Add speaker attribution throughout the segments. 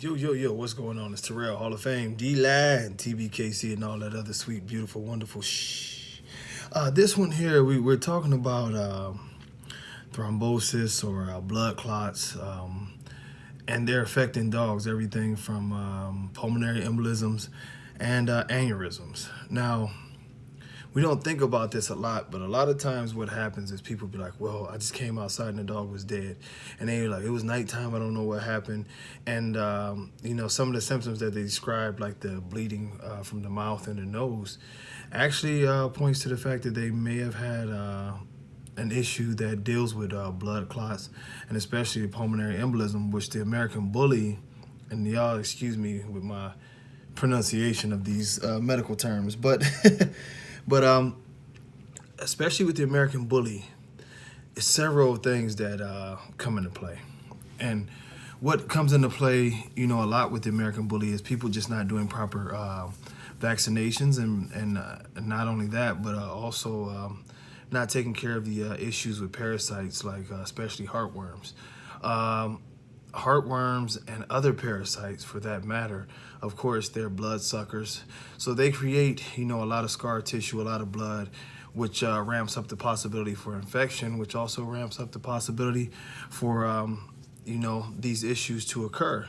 Speaker 1: Yo, what's going on? It's Terrell, Hall of Fame, D-Line, TBKC, and all that other sweet, beautiful, wonderful shh. This one here, we're talking about thrombosis or blood clots, and they're affecting dogs, everything from pulmonary embolisms and aneurysms. Now, we don't think about this a lot, but a lot of times what happens is people be like, well, I just came outside and the dog was dead. And they're like, it was nighttime, I don't know what happened. And, some of the symptoms that they describe, like the bleeding from the mouth and the nose, actually points to the fact that they may have had an issue that deals with blood clots, and especially pulmonary embolism, which the American bully, and y'all excuse me with my pronunciation of these medical terms, but But especially with the American bully, it's several things that come into play. And what comes into play, a lot with the American bully is people just not doing proper vaccinations, and not only that, but also not taking care of the issues with parasites, like especially heartworms. Heartworms and other parasites, for that matter, of course, they're blood suckers. So they create, a lot of scar tissue, a lot of blood, which ramps up the possibility for infection, which also ramps up the possibility for, these issues to occur.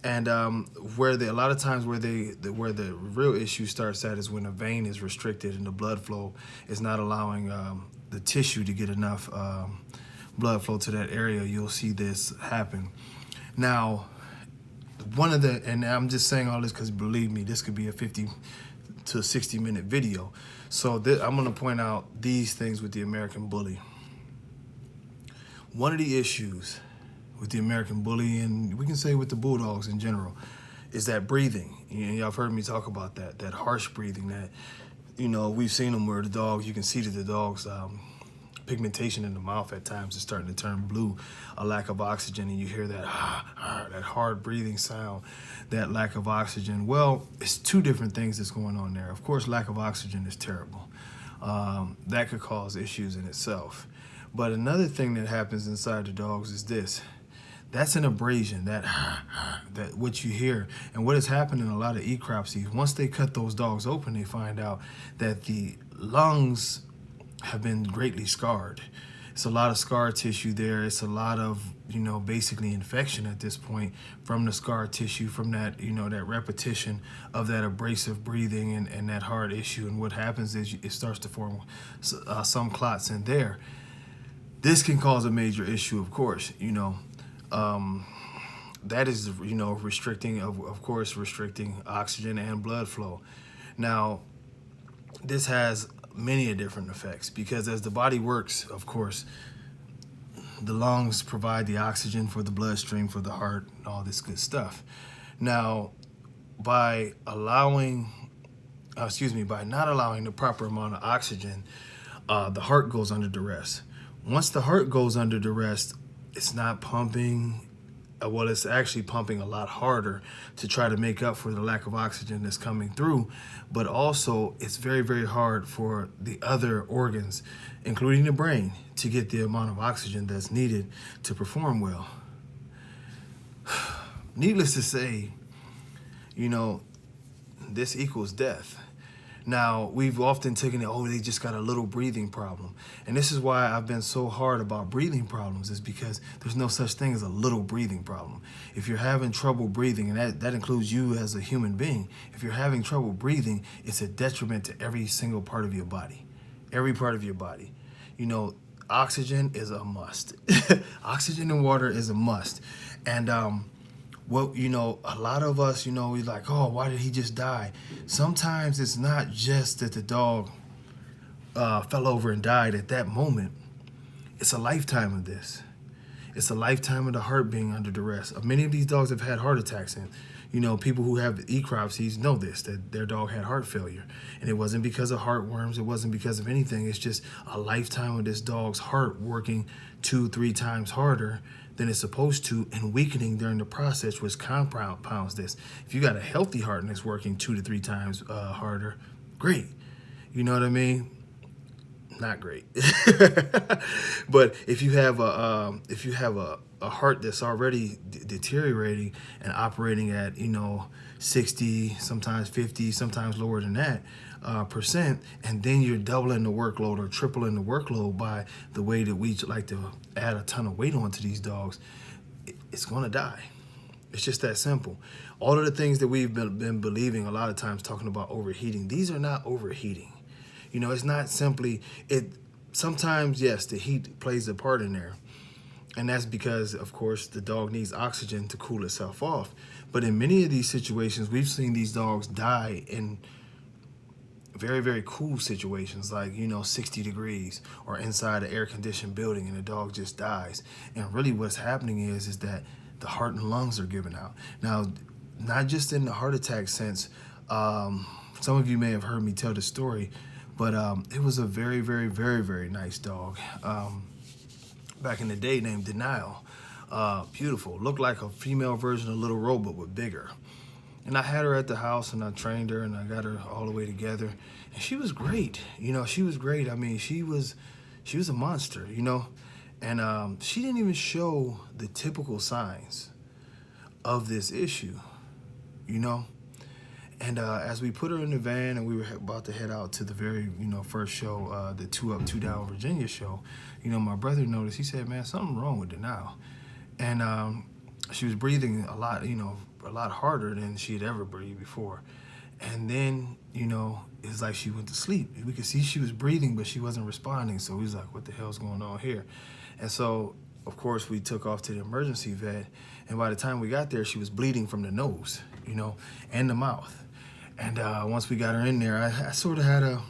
Speaker 1: And a lot of times where the real issue starts at is when a vein is restricted and the blood flow is not allowing the tissue to get enough blood flow to that area. You'll see this happen. Now, and I'm just saying all this because believe me, this could be a 50 to 60 minute video. So I'm gonna point out these things with the American bully. One of the issues with the American bully, and we can say with the bulldogs in general, is that breathing. Y'all have heard me talk about that harsh breathing that, we've seen them where the dogs, you can see that the dogs, pigmentation in the mouth at times is starting to turn blue, a lack of oxygen, and you hear that that hard breathing sound, that lack of oxygen. Well, it's two different things that's going on there. Of course, lack of oxygen is terrible. That could cause issues in itself. But another thing that happens inside the dogs is this. That's an abrasion, that what you hear. And what has happened in a lot of ecropsies, once they cut those dogs open, they find out that the lungs have been greatly scarred. It's a lot of scar tissue there. It's a lot of, basically infection at this point from the scar tissue, from that, that repetition of that abrasive breathing and that hard issue. And what happens is it starts to form some clots in there. This can cause a major issue, of course, that is, restricting oxygen and blood flow. Now, this has many different effects because as the body works, of course, the lungs provide the oxygen for the bloodstream, for the heart, and all this good stuff. Now, by not allowing the proper amount of oxygen, the heart goes under duress. Once the heart goes under duress, it's not pumping. Well, it's actually pumping a lot harder to try to make up for the lack of oxygen that's coming through. But also, it's very, very hard for the other organs, including the brain, to get the amount of oxygen that's needed to perform well. Needless to say, this equals death. Now, we've often taken it, they just got a little breathing problem. And this is why I've been so hard about breathing problems, is because there's no such thing as a little breathing problem. If you're having trouble breathing, and that includes you as a human being, if you're having trouble breathing, it's a detriment to every single part of your body. Every part of your body. Oxygen is a must. Oxygen and water is a must. And a lot of us, we're like, oh, why did he just die? Sometimes it's not just that the dog fell over and died at that moment. It's a lifetime of this. It's a lifetime of the heart being under duress. Many of these dogs have had heart attacks, and people who have ecropsies know this, that their dog had heart failure. And it wasn't because of heartworms. It wasn't because of anything. It's just a lifetime of this dog's heart working 2-3 times harder than it's supposed to, and weakening during the process, which compounds this. If you got a healthy heart and it's working 2 to 3 times harder, great. You know what I mean? Not great. But if you have a a heart that's already deteriorating and operating at, 60, sometimes 50, sometimes lower than that percent, and then you're doubling the workload or tripling the workload by the way that we like to add a ton of weight onto these dogs, it's going to die. It's just that simple. All of the things that we've been believing a lot of times talking about overheating, these are not overheating. It's not simply it. Sometimes, yes, the heat plays a part in there. And that's because, of course, the dog needs oxygen to cool itself off. But in many of these situations, we've seen these dogs die in very, very cool situations, like, 60 degrees or inside an air-conditioned building, and the dog just dies. And really what's happening is that the heart and lungs are giving out. Now, not just in the heart attack sense. Some of you may have heard me tell the story, but it was a very, very, very, very nice dog back in the day named Denial. Beautiful. Looked like a female version of Little Robot, but bigger. And I had her at the house, and I trained her, and I got her all the way together. And she was great. She was great. I mean, she was a monster, And she didn't even show the typical signs of this issue, And as we put her in the van and we were about to head out to the very, first show, the 2 Up, 2 Down Virginia show, my brother noticed. He said, "Man, something wrong with her now." And she was breathing a lot, a lot harder than she had ever breathed before. And then, it's like she went to sleep. We could see she was breathing, but she wasn't responding. So we was like, what the hell's going on here? And so, of course, we took off to the emergency vet. And by the time we got there, she was bleeding from the nose, and the mouth. And once we got her in there, I sort of had a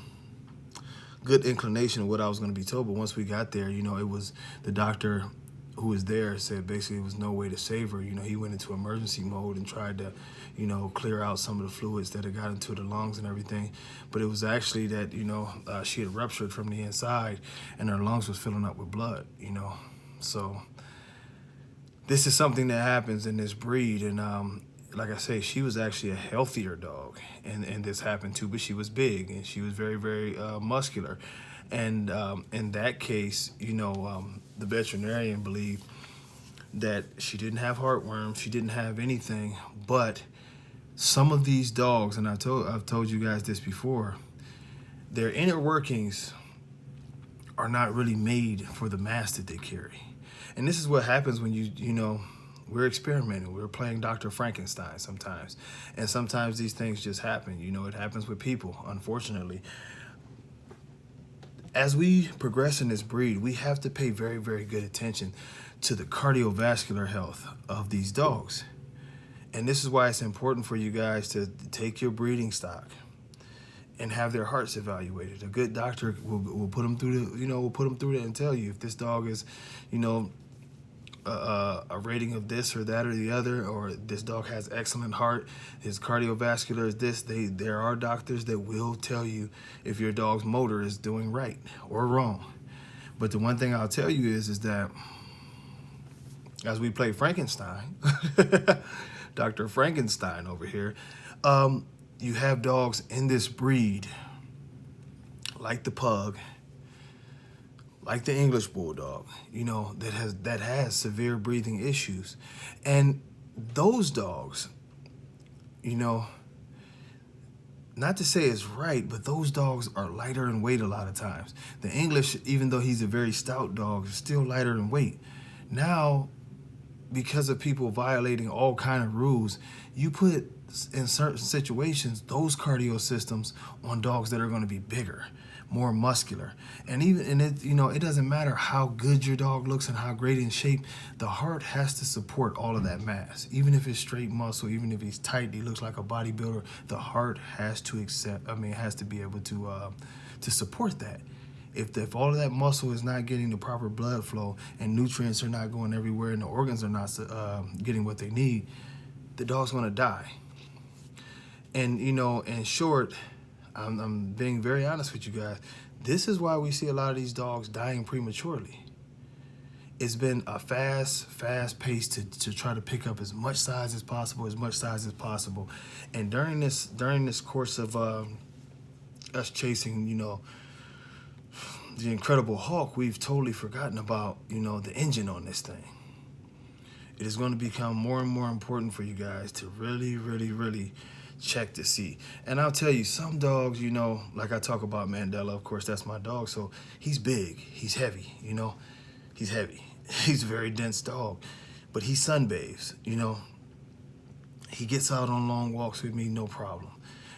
Speaker 1: good inclination of what I was going to be told. But once we got there, it was the doctor who was there said basically there was no way to save her. He went into emergency mode and tried to, clear out some of the fluids that had got into the lungs and everything. But it was actually that, she had ruptured from the inside and her lungs was filling up with blood, So this is something that happens in this breed. And like I say, she was actually a healthier dog, and this happened too, but she was big and she was very, very muscular. And in that case, the veterinarian believed that she didn't have heartworm, she didn't have anything, but some of these dogs, and I've told you guys this before, their inner workings are not really made for the mass that they carry. And this is what happens when we're experimenting. We're playing Dr. Frankenstein sometimes. And sometimes these things just happen. It happens with people, unfortunately. As we progress in this breed, we have to pay very, very good attention to the cardiovascular health of these dogs. And this is why it's important for you guys to take your breeding stock and have their hearts evaluated. A good doctor will put them through that and tell you if this dog is, a rating of this or that or the other, or this dog has excellent heart, his cardiovascular is this. There are doctors that will tell you if your dog's motor is doing right or wrong. But the one thing I'll tell you is that as we play Frankenstein, Dr. Frankenstein over here, you have dogs in this breed, like the pug, like the English bulldog, that has severe breathing issues. And those dogs, not to say it's right, but those dogs are lighter in weight a lot of times. The English, even though he's a very stout dog, is still lighter in weight. Now, because of people violating all kind of rules, you put in certain situations those cardio systems on dogs that are going to be bigger, more muscular. And it doesn't matter how good your dog looks and how great in shape, the heart has to support all of that mass. Even if it's straight muscle, even if he's tight, he looks like a bodybuilder, the heart has to has to be able to support that. If all of that muscle is not getting the proper blood flow and nutrients are not going everywhere and the organs are not getting what they need, the dog's going to die. And, in short, I'm being very honest with you guys. This is why we see a lot of these dogs dying prematurely. It's been a fast pace to try to pick up as much size as possible. And during this course of us chasing, the Incredible Hulk, we've totally forgotten about, the engine on this thing. it is going to become more and more important for you guys to really, really, really check to see. And I'll tell you, some dogs, you know, like I talk about Mandela, of course, that's my dog. So he's big, he's heavy, you know, he's heavy. He's a very dense dog, but he sunbathes, you know. He gets out on long walks with me, no problem.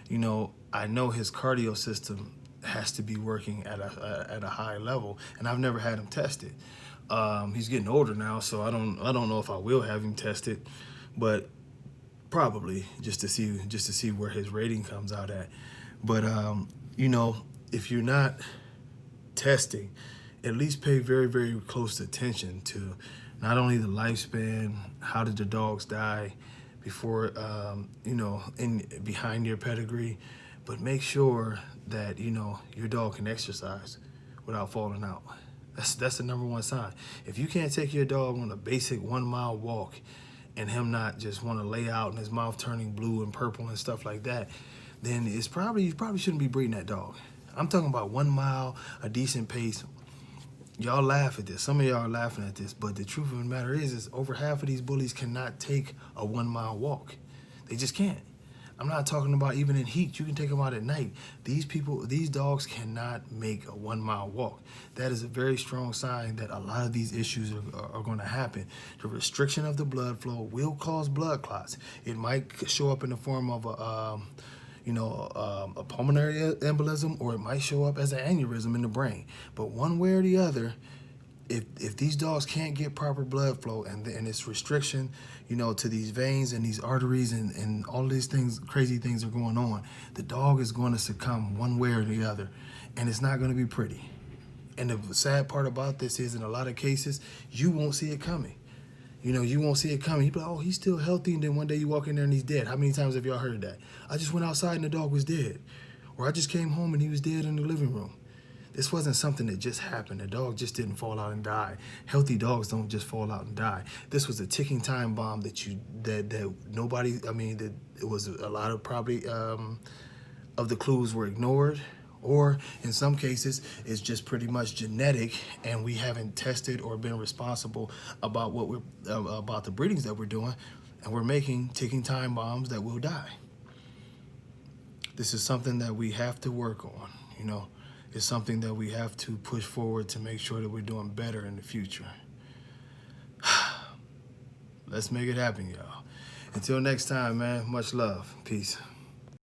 Speaker 1: You know, I know his cardio system has to be working at a high level, and I've never had him tested. He's getting older now, so I don't know if I will have him tested, but probably just to see where his rating comes out at. But you know, if you're not testing, at least pay very, very close attention to not only the lifespan, how did the dogs die before, you know, behind your pedigree, but make sure that, you know, your dog can exercise without falling out. That's the number one sign. If you can't take your dog on a basic 1 mile walk and him not just want to lay out and his mouth turning blue and purple and stuff like that, then you probably shouldn't be breeding that dog. I'm talking about 1 mile, a decent pace. Y'all laugh at this. Some of y'all are laughing at this, but the truth of the matter is over half of these bullies cannot take a 1 mile walk. They just can't. I'm not talking about even in heat. You can take them out at night. These dogs cannot make a 1 mile walk. That is a very strong sign that a lot of these issues are going to happen. The restriction of the blood flow will cause blood clots. It might show up in the form of a pulmonary embolism, or it might show up as an aneurysm in the brain. But one way or the other, if these dogs can't get proper blood flow and it's restriction, you know, to these veins and these arteries and all these things, crazy things are going on, the dog is going to succumb one way or the other, and it's not going to be pretty. And the sad part about this is, in a lot of cases, you won't see it coming. You know, you won't see it coming. You be like, oh, he's still healthy, and then one day you walk in there and he's dead. How many times have y'all heard that? I just went outside and the dog was dead. Or I just came home and he was dead in the living room. This wasn't something that just happened. The dog just didn't fall out and die. Healthy dogs don't just fall out and die. This was a ticking time bomb that nobody, I mean, that it was a lot of probably of the clues were ignored, or in some cases it's just pretty much genetic and we haven't tested or been responsible about about the breedings that we're doing, and we're making ticking time bombs that will die. This is something that we have to work on, you know. It's something that we have to push forward to make sure that we're doing better in the future. Let's make it happen, y'all. Until next time, man, much love. Peace.